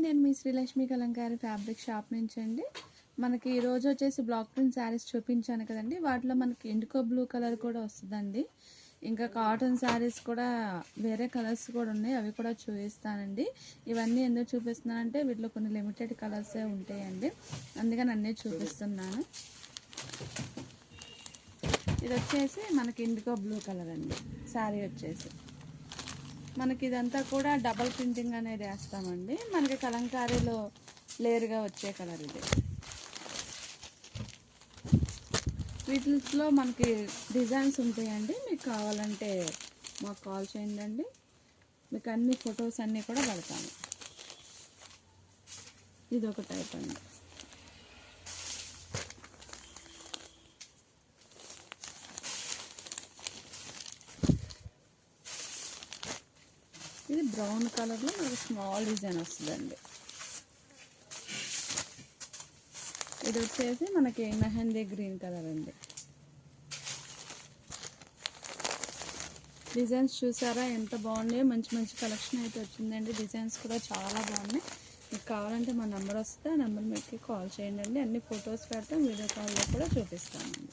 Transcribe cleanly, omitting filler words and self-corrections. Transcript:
నేను మీ Srilakshmi Kalamkari fabric shop నుంచి అండి. మనకి ఈరోజు వచ్చేసి బ్లాక్ ప్రింట్ శారీస్ చూపించాను కదండి. వాటిలో మనకి ఇండిగో బ్లూ కలర్ కూడా వస్తుందండి. ఇంకా కాటన్ శారీస్ కూడా వేరే కలర్స్ కూడా ఉన్నాయి, అవి కూడా చూపిస్తానండి. ఇవన్నీ ఎందుకు చూపిస్తున్నానంటే వీటిలో కొన్ని లిమిటెడ్ కలర్సే ఉంటాయండి, అందుకని అన్నీ చూపిస్తున్నాను. ఇది వచ్చేసి మనకి ఇండిగో బ్లూ కలర్ అండి. శారీ వచ్చేసి మనకి ఇదంతా కూడా డబల్ ప్రింటింగ్ అనేది వేస్తామండి. మనకి కలంకారీలో లేయర్గా వచ్చే కలర్ ఇది. వీటిలో మనకి డిజైన్స్ ఉంటాయండి, మీకు కావాలంటే మాకు కాల్ చేయండి. మీకు అన్ని ఫొటోస్ అన్నీ కూడా పెడతాను. ఇది ఒక టైప్ అండి. ఇది బ్రౌన్ కలర్లో మనకి స్మాల్ డిజైన్ వస్తుందండి. ఇది వచ్చేసి మనకి మెహందీ గ్రీన్ కలర్ అండి. డిజైన్స్ చూసారా ఎంత బాగున్నాయో, మంచి మంచి కలెక్షన్ అయితే వచ్చిందండి. డిజైన్స్ కూడా చాలా బాగున్నాయి. మీకు కావాలంటే మా నెంబర్ వస్తే ఆ నెంబర్ మీకు కాల్ చేయండి. అన్ని ఫొటోస్ పెడతాం, వీడియో కాల్లో కూడా చూపిస్తామండి.